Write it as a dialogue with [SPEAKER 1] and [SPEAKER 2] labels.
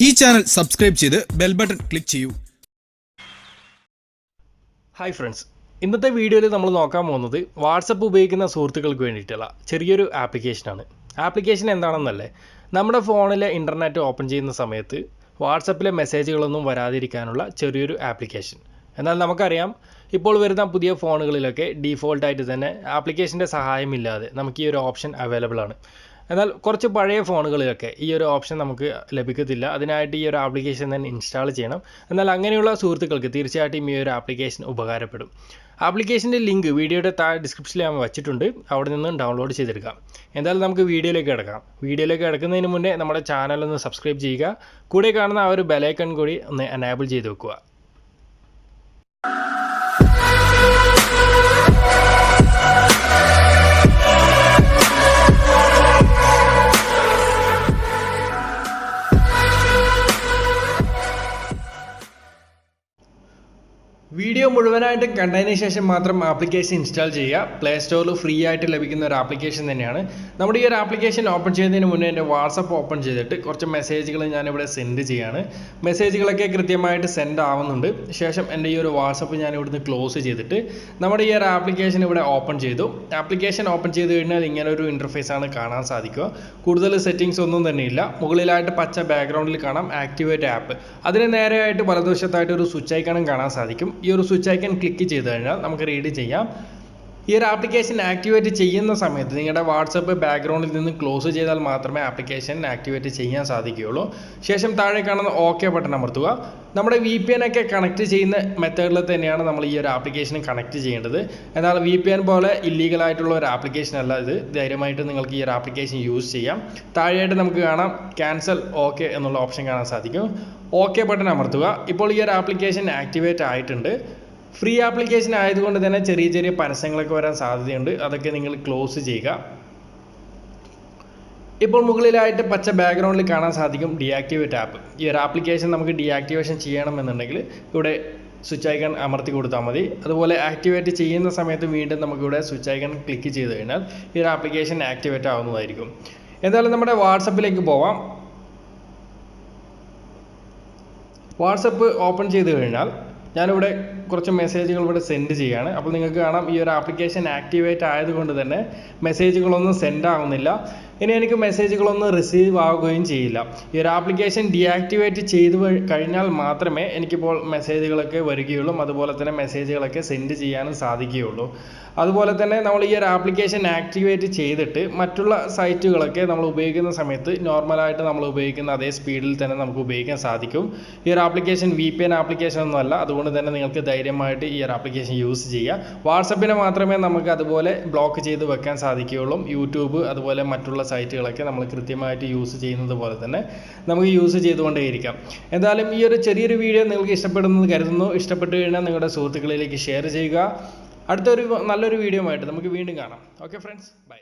[SPEAKER 1] ഈ channel subscribe ചെയ്ത് bell button click ചെയ്യൂ.
[SPEAKER 2] ഹായ് ഫ്രണ്ട്സ്, ഇന്നത്തെ വീഡിയോയിൽ നമ്മൾ നോക്കാൻ പോകുന്നത് വാട്സപ്പ് ഉപയോഗിക്കുന്ന സുഹൃത്തുക്കൾക്ക് വേണ്ടിയിട്ടുള്ള ചെറിയൊരു ആപ്ലിക്കേഷനാണ്. ആപ്ലിക്കേഷൻ എന്താണെന്നല്ലേ, നമ്മുടെ ഫോണിലെ ഇൻ്റർനെറ്റ് ഓപ്പൺ ചെയ്യുന്ന സമയത്ത് വാട്സപ്പിലെ മെസ്സേജുകളൊന്നും വരാതിരിക്കാനുള്ള ചെറിയൊരു ആപ്ലിക്കേഷൻ. എന്നാൽ നമുക്കറിയാം, ഇപ്പോൾ വരുന്ന പുതിയ ഫോണുകളിലൊക്കെ ഡീഫോൾട്ടായിട്ട് തന്നെ ആപ്ലിക്കേഷൻ്റെ സഹായമില്ലാതെ നമുക്ക് ഈ ഒരു ഓപ്ഷൻ അവൈലബിൾ ആണ്. എന്നാൽ കുറച്ച് പഴയ ഫോണുകളിലൊക്കെ ഈ ഒരു ഓപ്ഷൻ നമുക്ക് ലഭിക്കത്തില്ല. അതിനായിട്ട് ഈ ഒരു ആപ്ലിക്കേഷൻ തന്നെ ഇൻസ്റ്റാൾ ചെയ്യണം. എന്നാൽ അങ്ങനെയുള്ള സുഹൃത്തുക്കൾക്ക് തീർച്ചയായിട്ടും ഈ ഒരു ആപ്ലിക്കേഷൻ ഉപകാരപ്പെടും. ആപ്ലിക്കേഷൻ്റെ ലിങ്ക് വീഡിയോയുടെ താഴെ ഡിസ്ക്രിപ്ഷനിൽ ഞാൻ വെച്ചിട്ടുണ്ട്, അവിടെ നിന്ന് ഡൗൺലോഡ് ചെയ്തെടുക്കാം. എന്തായാലും നമുക്ക് വീഡിയോയിലേക്ക് കിടക്കാം. വീഡിയോയിലേക്ക് കിടക്കുന്നതിന് മുന്നേ നമ്മുടെ ചാനലൊന്ന് സബ്സ്ക്രൈബ് ചെയ്യുക. കൂടെ കാണുന്ന ആ ഒരു ബെലൈക്കൺ കൂടി ഒന്ന് എനേബിൾ ചെയ്ത് വെക്കുക. വീഡിയോ മുഴുവനായിട്ടും കണ്ടതിന് ശേഷം മാത്രം ആപ്ലിക്കേഷൻ ഇൻസ്റ്റാൾ ചെയ്യുക. പ്ലേ സ്റ്റോറിൽ ഫ്രീ ആയിട്ട് ലഭിക്കുന്ന ഒരു ആപ്ലിക്കേഷൻ തന്നെയാണ്. നമ്മുടെ ഈ ഒരു ആപ്ലിക്കേഷൻ ഓപ്പൺ ചെയ്യുന്നതിന് മുന്നേ എൻ്റെ വാട്സപ്പ് ഓപ്പൺ ചെയ്തിട്ട് കുറച്ച് മെസ്സേജുകൾ ഞാനിവിടെ സെൻഡ് ചെയ്യാണ്. മെസ്സേജുകളൊക്കെ കൃത്യമായിട്ട് സെൻഡ് ആവുന്നുണ്ട്. ശേഷം എൻ്റെ ഈ ഒരു വാട്സപ്പ് ഞാൻ ഇവിടുന്ന് ക്ലോസ് ചെയ്തിട്ട് നമ്മുടെ ഈ ഒരു ആപ്ലിക്കേഷൻ ഇവിടെ ഓപ്പൺ ചെയ്തു. ആപ്ലിക്കേഷൻ ഓപ്പൺ ചെയ്ത് കഴിഞ്ഞാൽ ഇങ്ങനെ ഒരു ഇൻ്റർഫേസ് ആണ് കാണാൻ സാധിക്കുക. കൂടുതൽ സെറ്റിങ്സ് ഒന്നും തന്നെ ഇല്ല. മുകളിലായിട്ട് പച്ച ബാക്ക്ഗ്രൗണ്ടിൽ കാണാം ആക്ടിവേറ്റ് ആപ്പ്. അതിന് നേരെയായിട്ട് വലതുവശത്തായിട്ട് ഒരു സ്വിച്ച് ഐക്കണും കാണാൻ സാധിക്കും. ഈ ഒരു സ്വിച്ച് ഐക്കൺ ക്ലിക്ക് ചെയ്ത് കഴിഞ്ഞാൽ നമുക്ക് റീഡ് ചെയ്യാം. ഈ ഒരു ആപ്ലിക്കേഷൻ ആക്ടിവേറ്റ് ചെയ്യുന്ന സമയത്ത് നിങ്ങളുടെ വാട്സപ്പ് ബാക്ക്ഗ്രൗണ്ടിൽ നിന്ന് ക്ലോസ് ചെയ്താൽ മാത്രമേ ആപ്ലിക്കേഷൻ ആക്ടിവേറ്റ് ചെയ്യാൻ സാധിക്കുകയുള്ളൂ. ശേഷം താഴെ കാണുന്ന ഓക്കെ ബട്ടൺ അമർത്തുക. നമ്മുടെ VPN ഒക്കെ കണക്ട് ചെയ്യുന്ന മെത്തേഡിൽ തന്നെയാണ് നമ്മൾ ഈ ഒരു ആപ്ലിക്കേഷൻ കണക്ട് ചെയ്യേണ്ടത്. എന്നാൽ VPN പോലെ ഇല്ലീഗൽ ആയിട്ടുള്ള ഒരു ആപ്ലിക്കേഷൻ അല്ല ഇത്. ധൈര്യമായിട്ട് നിങ്ങൾക്ക് ഈ ഒരു ആപ്ലിക്കേഷൻ യൂസ് ചെയ്യാം. താഴെയായിട്ട് നമുക്ക് കാണാം ക്യാൻസൽ ഓക്കെ എന്നുള്ള ഓപ്ഷൻ കാണാൻ സാധിക്കും. ഓക്കെ ബട്ടൺ അമർത്തുക. ഇപ്പോൾ ഈ ഒരു ആപ്ലിക്കേഷൻ ആക്ടിവേറ്റ് ആയിട്ടുണ്ട്. ഫ്രീ ആപ്ലിക്കേഷൻ ആയതുകൊണ്ട് തന്നെ ചെറിയ ചെറിയ പരസ്യങ്ങളൊക്കെ വരാൻ സാധ്യതയുണ്ട്. അതൊക്കെ നിങ്ങൾ ക്ലോസ് ചെയ്യുക. ഇപ്പോൾ മുകളിലായിട്ട് പച്ച ബാക്ക്ഗ്രൗണ്ടിൽ കാണാൻ സാധിക്കും ഡീആക്ടിവേറ്റ് ആപ്പ്. ഈ ഒരു ആപ്ലിക്കേഷൻ നമുക്ക് ഡീആക്ടിവേഷൻ ചെയ്യണമെന്നുണ്ടെങ്കിൽ ഇവിടെ സ്വിച്ച് ഐക്കൺ അമർത്തി കൊടുത്താൽ മതി. അതുപോലെ ആക്ടിവേറ്റ് ചെയ്യുന്ന സമയത്ത് വീണ്ടും നമുക്കിവിടെ സ്വിച്ച് ഐക്കൺ ക്ലിക്ക് ചെയ്ത് കഴിഞ്ഞാൽ ഈ ഒരു ആപ്ലിക്കേഷൻ ആക്ടിവേറ്റ് ആവുന്നതായിരിക്കും. എന്തായാലും നമ്മുടെ വാട്സപ്പിലേക്ക് പോവാം. വാട്സപ്പ് ഓപ്പൺ ചെയ്ത് കഴിഞ്ഞാൽ ഞാനിവിടെ കുറച്ച് മെസ്സേജുകൾ ഇവിടെ സെൻഡ് ചെയ്യുകയാണ്. അപ്പോൾ നിങ്ങൾക്ക് കാണാം ഈ ഒരു ആപ്ലിക്കേഷൻ ആക്ടിവേറ്റ് ആയതുകൊണ്ട് തന്നെ മെസ്സേജുകളൊന്നും സെൻഡ് ആവുന്നില്ല. ഇനി എനിക്ക് മെസ്സേജുകളൊന്നും റിസീവ് ആവുകയും ചെയ്യില്ല. ഈ ഒരു ആപ്ലിക്കേഷൻ ഡീആക്ടിവേറ്റ് ചെയ്ത് കഴിഞ്ഞാൽ മാത്രമേ എനിക്കിപ്പോൾ മെസ്സേജുകളൊക്കെ വരികയുള്ളൂ. അതുപോലെ തന്നെ മെസ്സേജുകളൊക്കെ സെൻഡ് ചെയ്യാനും സാധിക്കുകയുള്ളൂ. അതുപോലെ തന്നെ നമ്മൾ ഈ ഒരു ആപ്ലിക്കേഷൻ ആക്ടിവേറ്റ് ചെയ്തിട്ട് മറ്റുള്ള സൈറ്റുകളൊക്കെ നമ്മൾ ഉപയോഗിക്കുന്ന സമയത്ത് നോർമലായിട്ട് നമ്മൾ ഉപയോഗിക്കുന്ന അതേ സ്പീഡിൽ തന്നെ നമുക്ക് ഉപയോഗിക്കാൻ സാധിക്കും. ഈ ഒരു ആപ്ലിക്കേഷൻ VPN ആപ്ലിക്കേഷൻ ഒന്നുമല്ല. അതുകൊണ്ട് തന്നെ നിങ്ങൾക്ക് ധൈര്യമായിട്ട് ഈ ഒരു ആപ്ലിക്കേഷൻ യൂസ് ചെയ്യാം. വാട്സപ്പിനെ മാത്രമേ നമുക്ക് അതുപോലെ ബ്ലോക്ക് ചെയ്ത് വെക്കാൻ സാധിക്കുകയുള്ളൂ. യൂട്യൂബ് അതുപോലെ മറ്റുള്ള സൈറ്റുകളൊക്കെ നമ്മൾ കൃത്യമായിട്ട് യൂസ് ചെയ്യുന്നത് പോലെ തന്നെ നമുക്ക് യൂസ് ചെയ്തുകൊണ്ടേയിരിക്കാം. എന്തായാലും ഈ ഒരു ചെറിയൊരു വീഡിയോ നിങ്ങൾക്ക് ഇഷ്ടപ്പെടുന്നത് കരുതുന്നു. ഇഷ്ടപ്പെട്ടു കഴിഞ്ഞാൽ നിങ്ങളുടെ സുഹൃത്തുക്കളിലേക്ക് ഷെയർ ചെയ്യുക. അടുത്തൊരു നല്ലൊരു വീഡിയോ ആയിട്ട് നമുക്ക് വീണ്ടും കാണാം. Okay friends, by.